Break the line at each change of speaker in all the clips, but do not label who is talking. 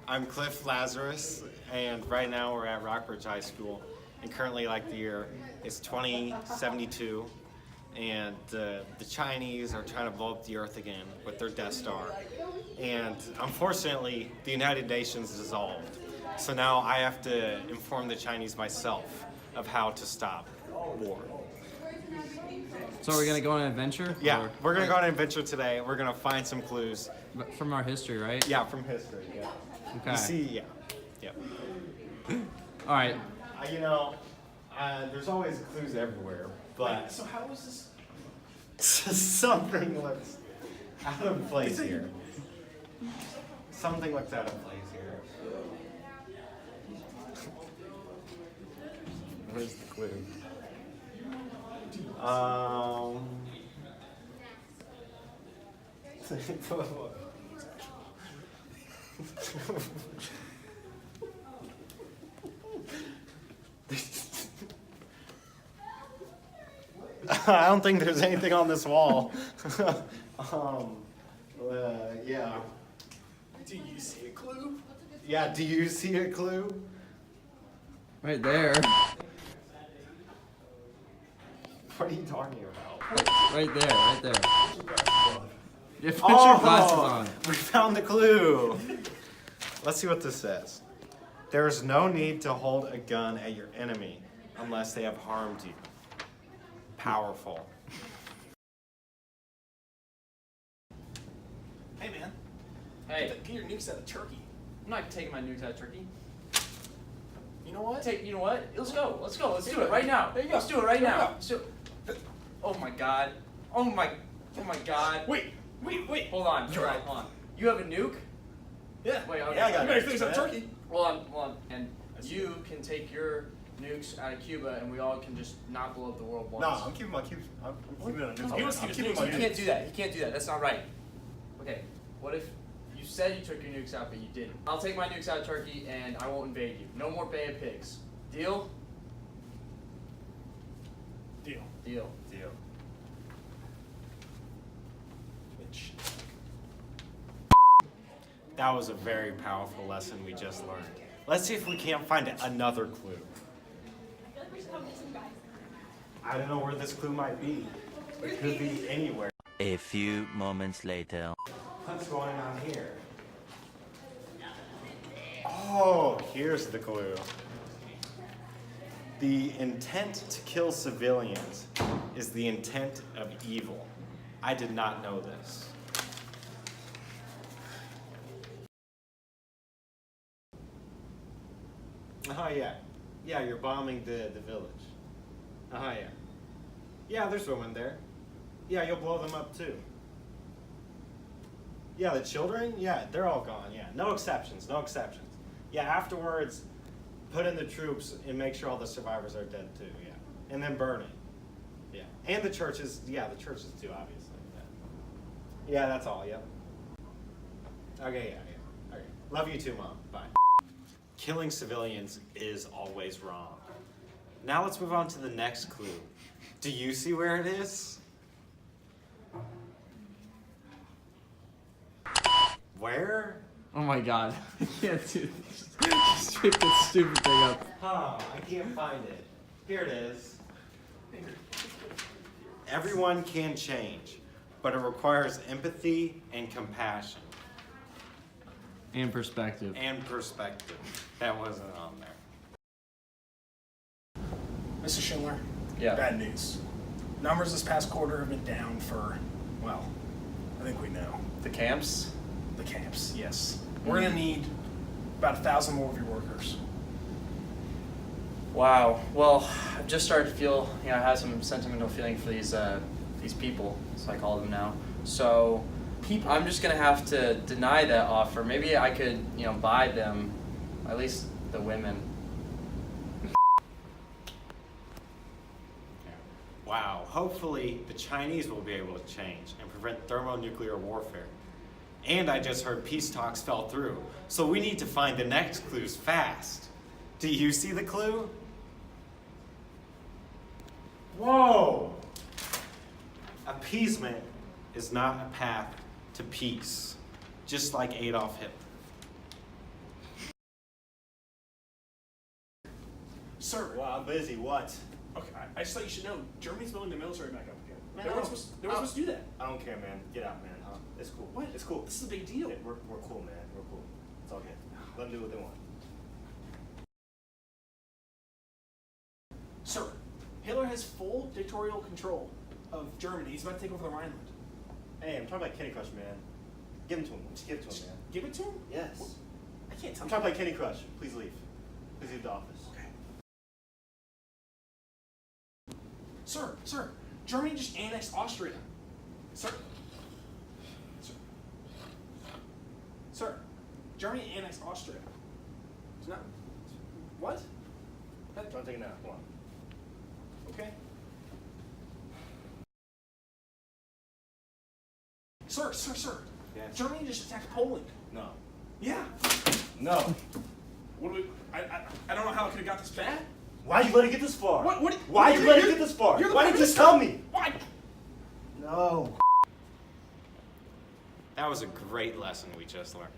I'm Cliff Lazarus, and right now we're at Rockbridge High School, and currently, like, the year is 2072, and the Chinese are trying to blow up the Earth again with their Death Star, and unfortunately, the United Nations dissolved. So now I have to inform the Chinese myself of how to stop war.
So are we gonna go on an adventure?
Yeah,
or?
we're gonna go on an adventure today. We're gonna find some clues.
From our history, right?
Yeah, from history. Yeah.
Okay.
You see, yeah.
All right.
There's always clues everywhere, but
Wait, so how is this?
something looks out of place here. Something looks out of place here. Where's the clue? I don't think there's anything on this wall. Yeah.
Do you see a clue?
Yeah, do you see a clue?
Right there.
What are you talking about?
Right there. Right there. Yeah, put your glasses on.
We found the clue. Let's see what this says. There is no need to hold a gun at your enemy unless they have harmed you. Powerful.
Hey, man.
Hey,
Get your nukes out of Turkey.
I'm not taking my nukes out of Turkey.
You know what?
You know what? Let's go. Let's do it right now.
There you go.
Let's do it right
There you
now.
go.
Let's do it. Oh my god. Oh my god.
Wait.
Hold on.
You're right.
Hold on. You have a nuke?
Yeah.
Wait, okay.
Yeah, I got you better things out of Turkey.
Hold on. And you can take your nukes out of Cuba, and we all can just not blow up the world once.
Nah, I'm keeping my cubes. I'm keeping it on
He wants to
I'm
keep
keeping
his
my
nukes.
You can't do that. You can't do that. That's not right. Okay. What if you said you took your nukes out, but you didn't? I'll take my nukes out of Turkey, and I won't invade you. No more Bay of Pigs. Deal?
Deal.
Deal.
Deal.
Bitch.
That was a very powerful lesson we just learned. Let's see if we can't find another clue. I don't know where this clue might be. It could be anywhere.
A few moments later.
What's going on here? Oh, here's the clue. The intent to kill civilians is the intent of evil. I did not know this. Oh yeah. Yeah, you're bombing the village. Oh yeah. Yeah, there's women there. Yeah, you'll blow them up too. Yeah, the children? Yeah, they're all gone, yeah. No exceptions, no exceptions. Yeah, afterwards, put in the troops and make sure all the survivors are dead too, yeah. And then burn it. Yeah. And the churches, yeah, the churches too, obviously. Yeah, that's all, yep. Okay, yeah. Okay. Love you too, Mom. Bye. Killing civilians is always wrong. Now let's move on to the next clue. Do you see where it is? Where?
Oh my god. I can't do this. Just pick this stupid thing up.
Huh, I can't find it. Here it is. Everyone can change, but it requires empathy and compassion.
And perspective.
And perspective. That wasn't on there.
Mr. Schindler.
Yeah.
Bad news. Numbers this past quarter have been down for, well, I think we know.
The camps?
The camps, yes. We're gonna need about 1,000 more of your workers.
Wow. Well, I've just started to feel, I have some sentimental feeling for these people, as I call them now. So, I'm just gonna have to deny that offer. Maybe I could, buy them, at least the women.
Wow, hopefully the Chinese will be able to change and prevent thermonuclear warfare. And I just heard peace talks fell through, so we need to find the next clues fast. Do you see the clue? Whoa! Appeasement is not a path to peace, just like Adolf Hitler.
Sir.
Well, I'm busy. What?
Okay, I just thought you should know. Germany's building the military back up again.
Man,
They weren't supposed to do that.
I don't care, man. Get out, man. Huh? It's cool.
What?
It's cool.
This is a big deal.
We're cool, man. We're cool. It's all good. Let them do what they want.
Sir, Hitler has full dictatorial control of Germany. He's about to take over the Rhineland.
Hey, I'm talking about Candy Crush, man. Give him to him. Just give it to him, man.
Give it to him?
Yes.
What? I can't tell
I'm
you.
talking about Candy Crush. Please leave. Please leave the office.
Okay. Sir, Germany just annexed Austria. Sir. Germany annexed Austria. It's not. What?
Don't take it now. Come on.
Okay. Sir.
Yes.
Germany just attacked Poland.
No.
Yeah.
No.
What do we? I don't know how it could have got this bad.
Why'd you let it get this far?
What?
Why'd you let it get this far?
You're the
Why
Prime
didn't you just
Minister.
tell me?
Why?
No. That was a great lesson we just learned.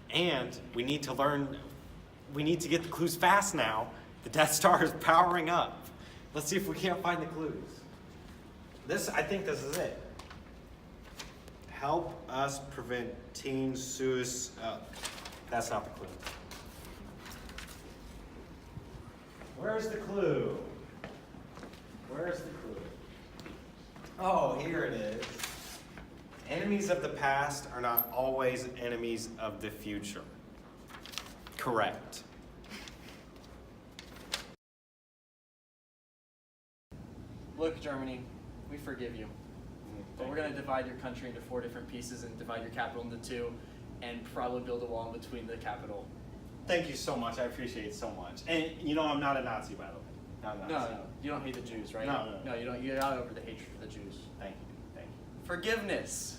And we need to get the clues fast now. The Death Star is powering up. Let's see if we can't find the clues. I think this is it. Help us prevent teen suicide. That's not the clue. Where's the clue? Where's the clue? Oh, here it is. Enemies of the past are not always enemies of the future. Correct.
Look, Germany, we forgive you. But we're going to divide your country into 4 different pieces and divide your capital into 2 and probably build a wall in between the capital.
Thank you so much. I appreciate it so much. And you know, I'm not a Nazi, by the way. Not a Nazi.
No, you don't hate the Jews, right?
No.
No, you don't. You got over the hatred for the Jews.
Thank you.
Forgiveness.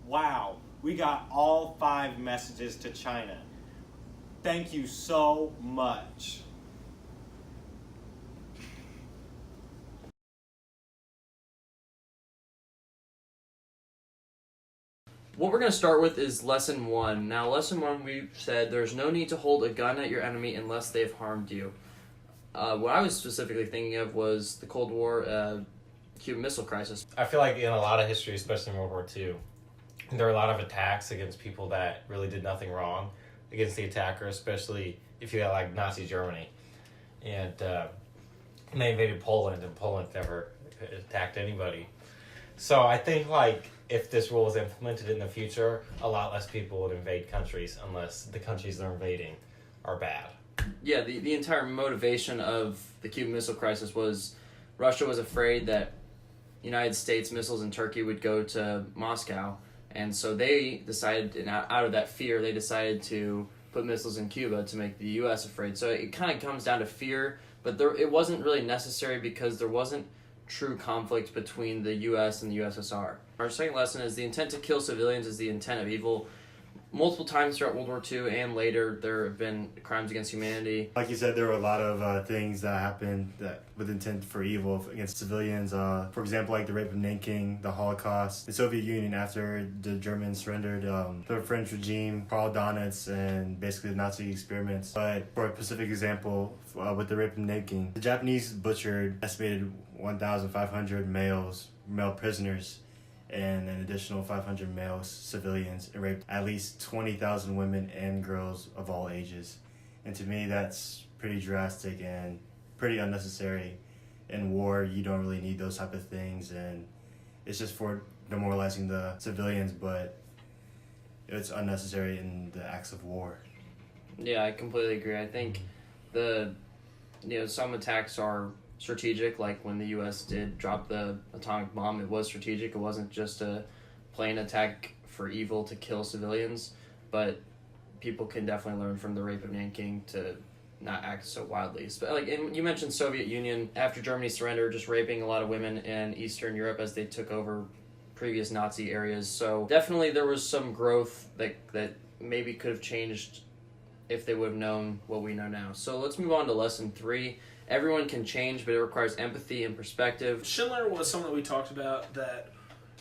Wow, we got all 5 messages to China. Thank you so much.
What we're going to start with is lesson 1. Now, lesson 1, we said there's no need to hold a gun at your enemy unless they've harmed you. What I was specifically thinking of was the Cold War, Cuban Missile Crisis.
I feel like in a lot of history, especially in World War II, there are a lot of attacks against people that really did nothing wrong against the attacker, especially if you had like Nazi Germany. And they invaded Poland, and Poland never attacked anybody. So I think like if this rule was implemented in the future, a lot less people would invade countries unless the countries they're invading are bad.
Yeah, the entire motivation of the Cuban Missile Crisis was Russia was afraid that United States missiles in Turkey would go to Moscow, and so they decided, and out of that fear, they decided to put missiles in Cuba to make the U.S. afraid. So it kind of comes down to fear, but it wasn't really necessary because there wasn't true conflict between the U.S. and the USSR. Our second lesson is the intent to kill civilians is the intent of evil. Multiple times throughout World War II and later, there have been crimes against humanity.
Like you said, there were a lot of things that happened that with intent for evil against civilians. For example, like the rape of Nanking, the Holocaust, the Soviet Union after the Germans surrendered, the French regime, Karl Donitz, and basically the Nazi experiments. But for a specific example, with the rape of Nanking, the Japanese butchered estimated 1,500 male prisoners, and an additional 500 male civilians, and raped at least 20,000 women and girls of all ages. And to me, that's pretty drastic and pretty unnecessary. In war, you don't really need those type of things, and it's just for demoralizing the civilians, but it's unnecessary in the acts of war.
Yeah, I completely agree. I think some attacks are strategic, like when the U.S. did drop the atomic bomb. It was strategic. It wasn't just a plain attack for evil to kill civilians, but people can definitely learn from the rape of Nanking to not act so wildly. And you mentioned Soviet Union, after Germany surrendered, just raping a lot of women in Eastern Europe as they took over previous Nazi areas. So definitely there was some growth that maybe could have changed if they would have known what we know now. So let's move on to lesson 3. Everyone can change, but it requires empathy and perspective.
Schindler was someone that we talked about that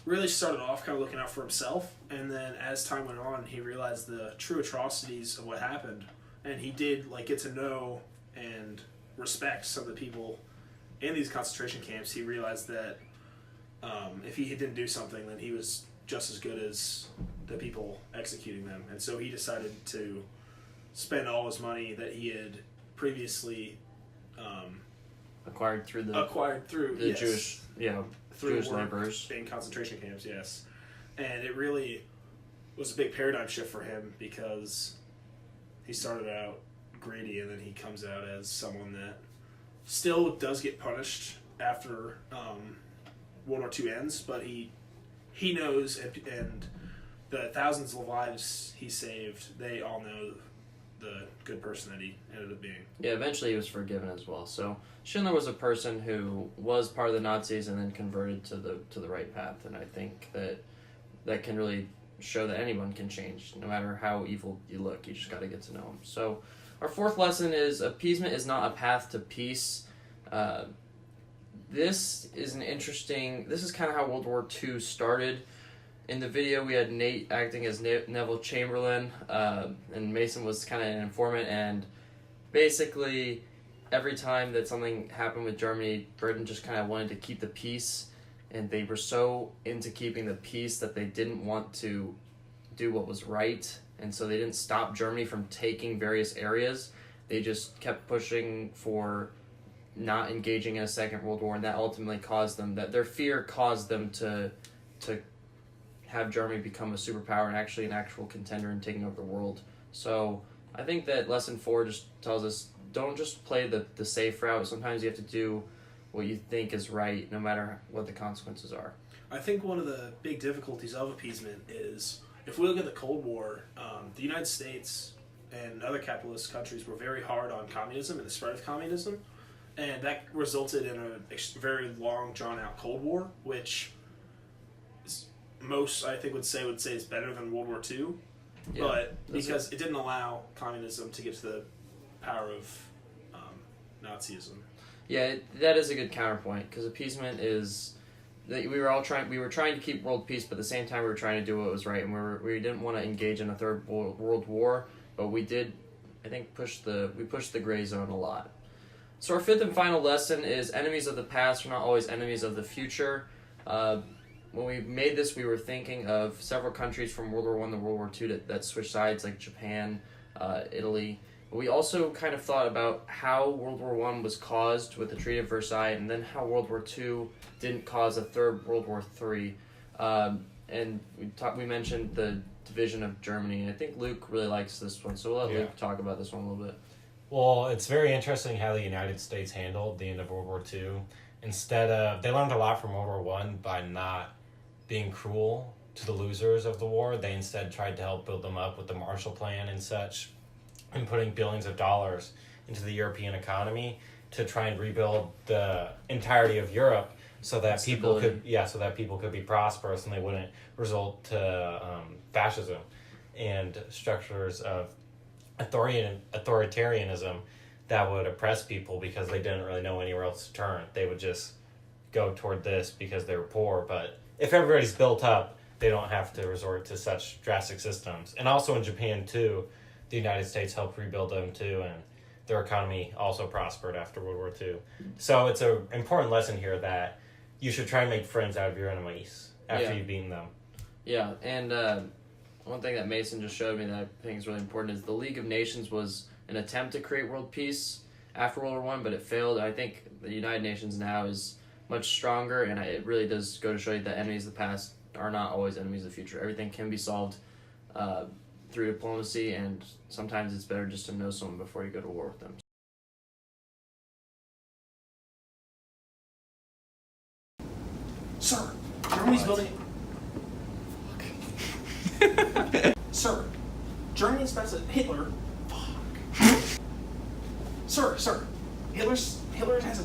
really started off kind of looking out for himself, and then as time went on, he realized the true atrocities of what happened, and he did get to know and respect some of the people in these concentration camps, he realized that if he didn't do something, then he was just as good as the people executing them. And so he decided to spend all his money that he had previously
Acquired through the
yes,
Jewish,
through
Jewish
work
laborers.
in concentration camps, yes. And it really was a big paradigm shift for him because he started out greedy and then he comes out as someone that still does get punished after World War II ends, but he knows, and the thousands of lives he saved, they all know the good person that he ended up being.
Yeah, eventually he was forgiven as well. So Schindler was a person who was part of the Nazis and then converted to the right path, and I think that can really show that anyone can change, no matter how evil you look. You just got to get to know them. So our fourth lesson is appeasement is not a path to peace. This is kind of how World War II started. In the video, we had Nate acting as Neville Chamberlain, and Mason was kind of an informant, and basically every time that something happened with Germany, Britain just kind of wanted to keep the peace, and they were so into keeping the peace that they didn't want to do what was right, and so they didn't stop Germany from taking various areas. They just kept pushing for not engaging in a second World War, and that ultimately their fear caused them to have Germany become a superpower and actually an actual contender in taking over the world. So I think that lesson 4 just tells us, don't just play the safe route. Sometimes you have to do what you think is right, no matter what the consequences are.
I think one of the big difficulties of appeasement is, if we look at the Cold War, the United States and other capitalist countries were very hard on communism and the spread of communism, and that resulted in a very long, drawn-out Cold War, which most, I think, would say is better than World War II, but because it didn't allow communism to get to the power of Nazism.
Yeah, that is a good counterpoint, because appeasement is that we were trying to keep world peace, but at the same time we were trying to do what was right, and we didn't want to engage in a third world war, but we did, I think, push the gray zone a lot. So our fifth and final lesson is enemies of the past are not always enemies of the future. When we made this, we were thinking of several countries from World War I to World War II that switched sides, like Japan, Italy. But we also kind of thought about how World War I was caused with the Treaty of Versailles, and then how World War II didn't cause a third World War III. And we mentioned the division of Germany, and I think Luke really likes this one, so we'll let Luke talk about this one a little bit.
Well, it's very interesting how the United States handled the end of World War II. They learned a lot from World War I by not being cruel to the losers of the war. They instead tried to help build them up with the Marshall Plan and such, and putting billions of dollars into the European economy to try and rebuild the entirety of Europe so that people could be prosperous and they wouldn't result to fascism and structures of authoritarianism that would oppress people because they didn't really know anywhere else to turn. They would just go toward this because they were poor, but if everybody's built up, they don't have to resort to such drastic systems. And also in Japan too, the United States helped rebuild them too, and their economy also prospered after World War II. So it's an important lesson here that you should try and make friends out of your enemies after you've beaten them.
Yeah, and one thing that Mason just showed me that I think is really important is the League of Nations was an attempt to create world peace after World War I, but it failed. I think the United Nations now is much stronger, and it really does go to show you that enemies of the past are not always enemies of the future. Everything can be solved through diplomacy, and sometimes it's better just to know someone before you go to war with them.
Sir, Germany's building... Sir, Germany expects that Hitler... Fuck. Sir, Hitler has a...